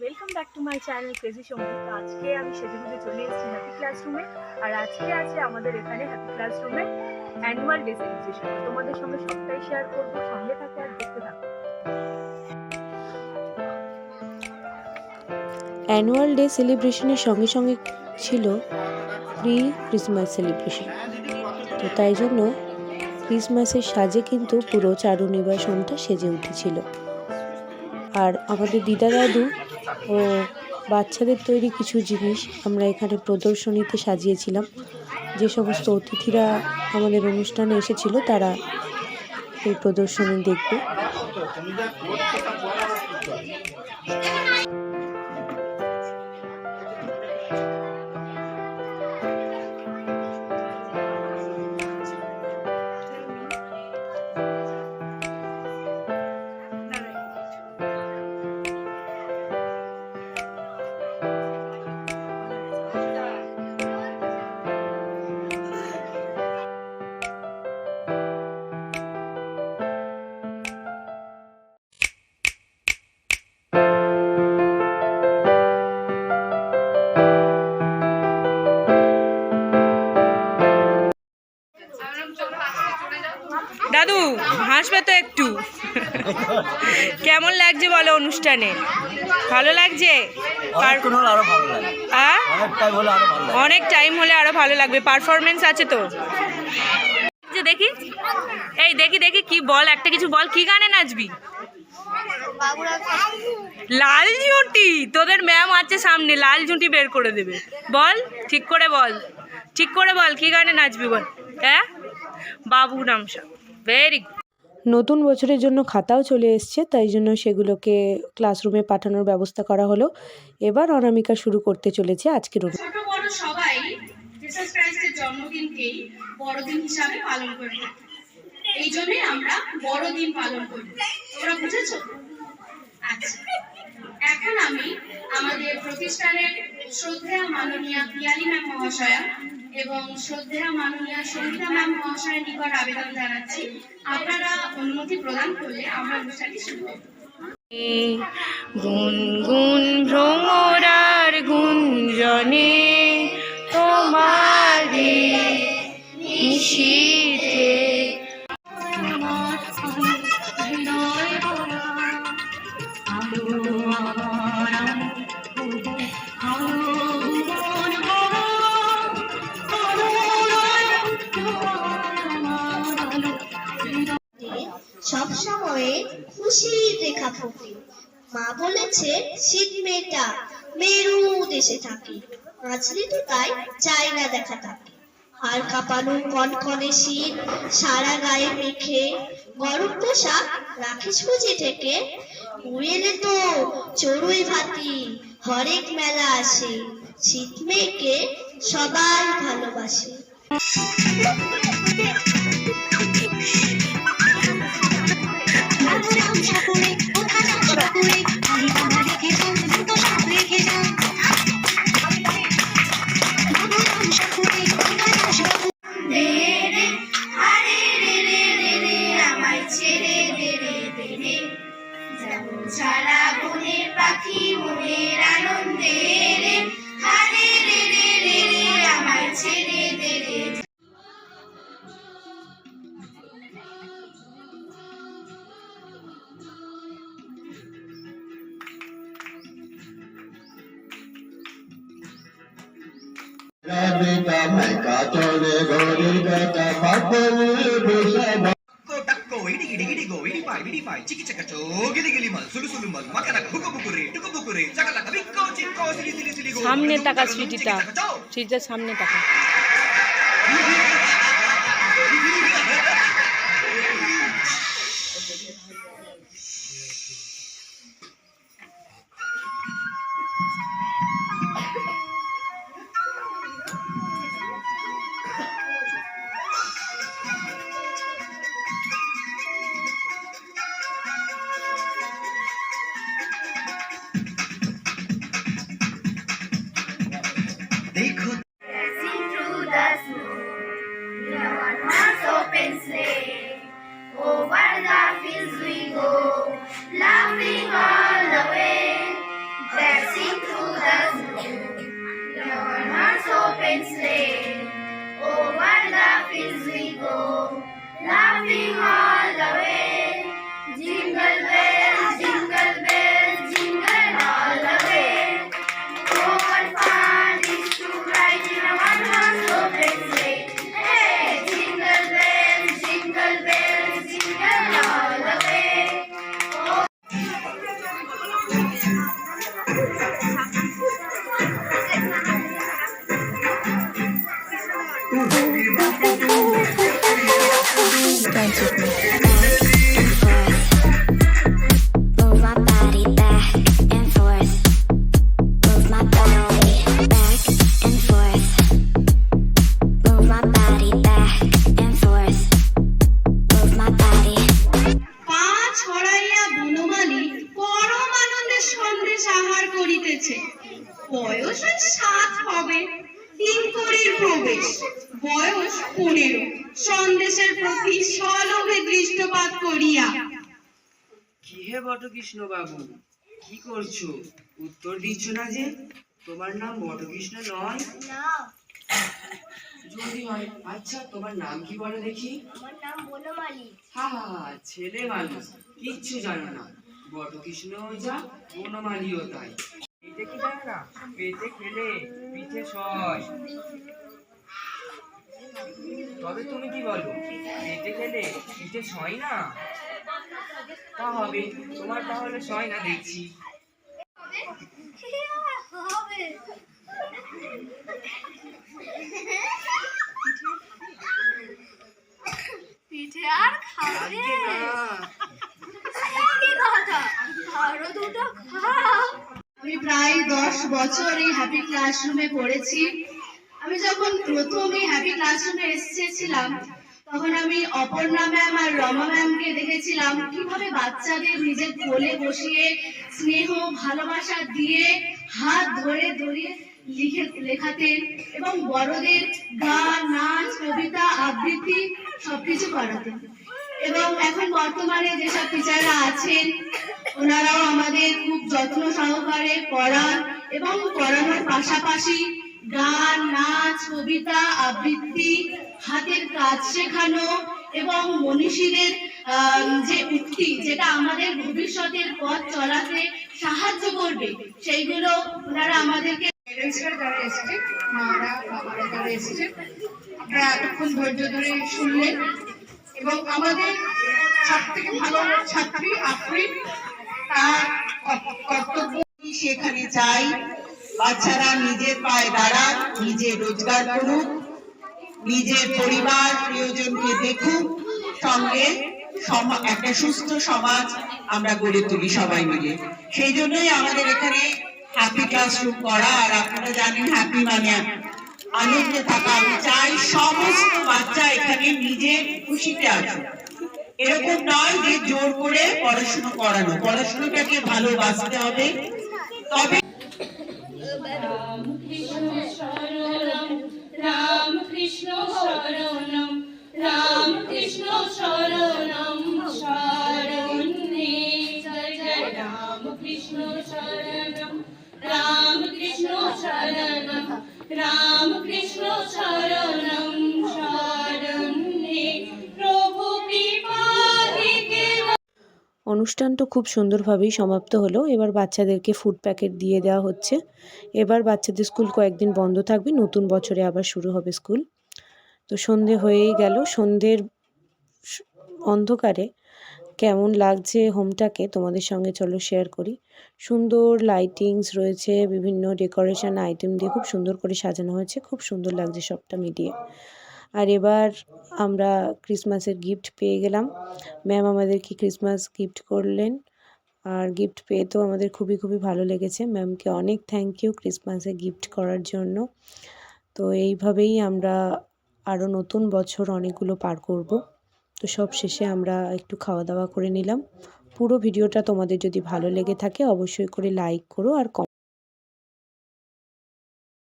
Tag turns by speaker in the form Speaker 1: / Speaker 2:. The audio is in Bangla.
Speaker 1: Welcome back to my channel crazy সঙ্গীত। আজকে আমি সেজেগুজে চলে এসেছি হ্যাপি ক্লাসরুমে। আর আজকে আছে আমাদের এখানে হ্যাপি ক্লাসরুমে অ্যানুয়াল ডে সেলিব্রেশন। তোমাদের সঙ্গে সবটাই শেয়ার করবো, সঙ্গে থাকে আর দেখতে থাকো।
Speaker 2: অ্যানুয়াল ডে সেলিব্রেশনের সঙ্গে সঙ্গে ছিল প্রি ক্রিসমাস সেলিব্রেশন। তো তাই জন্য ক্রিসমাসের সাজে কিন্তু পুরো চারুনিবাস হোমটা সেজে উঠেছিল। আর আমাদের দিদা দাদু ও বাচ্চাদের তৈরি কিছু জিনিস আমরা এখানে প্রদর্শনীতে সাজিয়েছিলাম। যে সমস্ত অতিথিরা আমাদের অনুষ্ঠানে এসেছিল তারা এই প্রদর্শনী দেখবে।
Speaker 3: দাদু হাসবে তো একটু। কেমন লাগছে বলো অনুষ্ঠানে? ভালো লাগছে? অনেক টাইম হলে আরো ভালো লাগবে। পারফরমেন্স আছে তো দেখি। এই দেখি দেখি কি বল, একটা কিছু বল, কি গানে নাচবি? লাল ঝুঁটি। তোদের ম্যাম আছে সামনে, লাল ঝুঁটি বের করে দেবে। বল, ঠিক করে বল, ঠিক করে বল, কি গানে নাচবি বল। হ্যাঁ, বাবু রামসা। Very good.
Speaker 2: নতুন বছরের জন্য খাতাও চলে এসছে, তাই জন্য সেগুলোকে ক্লাসরুমে পাঠানোর ব্যবস্থা করা হলো। এবার অনামিকা শুরু করতে চলেছে আজকের
Speaker 4: ছোট বড় সবাই জিসাস ক্রাইস্টের জন্মদিনকেই বড়দিন হিসাবে পালন করে থাকি। এই জন্যই আমরা বড়দিন পালন করি। তোমরা বুঝেছো? আচ্ছা, এখন আমি আমাদের প্রতিষ্ঠানের শ্রদ্ধেয় মাননীয়া পিয়ালি ম্যাম মহাশয়া এবং শ্রদ্ধেয় মাননীয়া সঙ্গীতা ম্যাম মহাশয়ের নিকট আবেদন জানাচ্ছি, আপনারা অনুমতি প্রদান করলে আমরা অনুষ্ঠানটি শুরু করব।
Speaker 3: গুনগুন ভ্রমরার গুঞ্জনে তোমারে নিশীথে
Speaker 5: সবসময় খুশির রেখা ফোটে। মা বলেছে শীত মেয়েটা মেরু দেশে থাকে, আজলি তো তাই চাই না দেখা থাকে। আর কাঁপানো কনকনে শীত সারা গায়ে মেখে, গরম পোশাক রাখিস বুঝি থেকে। উড়েলে তো চড়ুই ভাতি হরেক মেলা আসে, শীত মেয়েকে সবাই ভালোবাসে।
Speaker 4: সারা বনের পাখি মনের আনন্দে রে, হারে রে রে রে রে আমায় ছেড়ে দে রে।
Speaker 6: বেটা মাইকা চলে ঘড়ির বেটা পাগল বসে Takko, idi gidi gidi go, idi pai, chiki chaka cho, gili gili mal, sulu sulu mal, makana buku bukure, chaka chaka bikko chikko, sili sili sili go.
Speaker 3: সামনে তাকা স্মৃতিটা, স্মৃতিটা সামনে তাকা।
Speaker 6: देखो
Speaker 4: Through the snow, on horse open sleigh, over the fields we go, laughing all the way. There করিতেছে। বয়স আর 7 হবে, 3 করে প্রবেশ, বয়স 15, সন্দেশের প্রতি সলোভে দৃষ্টপাত করিয়া।
Speaker 7: কি হে বটকৃষ্ণ বাবু, কি করছো? উত্তর দিচ্ছ না যে? তোমার নাম বটকৃষ্ণ নয়?
Speaker 5: না,
Speaker 7: যদি হয়। আচ্ছা, তোমার নাম কি বলো দেখি?
Speaker 5: আমার নাম বনমালী।
Speaker 7: হা হা হা, ছেলে মানুষ, কিচ্ছু জানো না। বটকৃষ্ণ যা, বনমালীও তাই। এটা কি জানো না? পেটে খেলে পিঠে সয়। তবে তুমি কি বলো, পেটে খেলে পিঠে সয় না? তা হবে, তোমার তাহলে সয় না দেখছি।
Speaker 5: পিঠে আর খাবে?
Speaker 7: আজকে না।
Speaker 5: কি কথা, আরো দুটো খাও।
Speaker 4: আমি প্রায় 10 বছর এই হ্যাপি ক্লাসরুমে পড়েছি। আমি যখন প্রথম এই হ্যাপি ক্লাসরুমে এসেছিলাম, তখন আমি অপর্ণা ম্যাম আর রমা ম্যামকে দেখেছিলাম কিভাবে বাচ্চাদের নিজের কোলে বসিয়ে স্নেহ ভালোবাসা দিয়ে হাত ধরে ধরে লেখাতেন এবং বড়দের গান, নাচ, কবিতা, আবৃত্তি সবকিছু করাতেন। এবং এখন বর্তমানে যেসব টিচাররা আছেন, ওনারাও আমাদের খুব যত্ন সহকারে পড়ান এবং পড়ানোর পাশাপাশি গান, নাচ, কবিতা, আবৃত্তি, হাতের কাজ শেখানো এবং মনীষীদের যে উক্তি, যেটা আমাদের ভবিষ্যতের পথ চলাতে সাহায্য করবে, সেইগুলো ওনারা আমাদেরকে যারা এসেছে, মারা বাবারা যারা এসেছে, আপনারা এতক্ষণ ধৈর্য ধরে শুনলেন। এবং আমাদের সব থেকে ভালো ছাত্রী আফরিন, তার কর্তব্য সেখানে চাই বাচ্চারা নিজের পায়ে দাঁড়াক, নিজে রোজগার করুক, নিজের পরিবার প্রিয়জনকে দেখুক, সঙ্গে একটা সুস্থ সমাজ আমরা গড়ে তুলি সবাই মিলে। সেই জন্যই আমাদের এখানে হ্যাপি ক্লাসরুম করা। আর আপনারা জানেন হ্যাপি মানে আনন্দে থাকা। আমি চাই সমস্ত বাচ্চা এখানে নিজের খুশিতে আসুক। এরকম নয় যে জোর করে পড়াশুনো করানো, পড়াশুনোটাকে ভালোবাসতে হবে। তবে রাম কৃষ্ণ শরণম, রাম কৃষ্ণ শরণম শরণে, জয় জয় রাম কৃষ্ণ শরণম, রাম কৃষ্ণ শরণম, রাম কৃষ্ণ শরণম শরণে, প্রভু কৃপাদিকে।
Speaker 2: অনুষ্ঠানটা খুব সুন্দরভাবেই সমাপ্ত হলো। এবার বাচ্চাদেরকে ফুড প্যাকেট দিয়ে দেওয়া হচ্ছে। এবার বাচ্চাদের স্কুল কয়েকদিন বন্ধ থাকবে, নতুন বছরে আবার শুরু হবে স্কুল। তো সন্ধে হয়েই গেল। সন্ধ্যের অন্ধকারে কেমন লাগছে হোমটাকে তোমাদের সঙ্গে চলো শেয়ার করি। সুন্দর লাইটিংস রয়েছে, বিভিন্ন ডেকোরেশন আইটেম দিয়ে খুব সুন্দর করে সাজানো হয়েছে, খুব সুন্দর লাগছে সবটা মিলিয়ে। আর এবার আমরা ক্রিসমাসের গিফট পেয়ে গেলাম। ম্যাম আমাদেরকে ক্রিসমাস গিফট করলেন, আর গিফট পেয়ে তো আমাদের খুবই খুবই ভালো লেগেছে। ম্যামকে অনেক থ্যাংক ইউ ক্রিসমাসে গিফট করার জন্য। তো এইভাবেই আমরা আরও নতুন বছর অনেকগুলো পার করব। তো সব শেষে আমরা একটু খাওয়া দাওয়া করে নিলাম। পুরো ভিডিওটা তোমাদের যদি ভালো লেগে থাকে অবশ্যই করে লাইক করো আর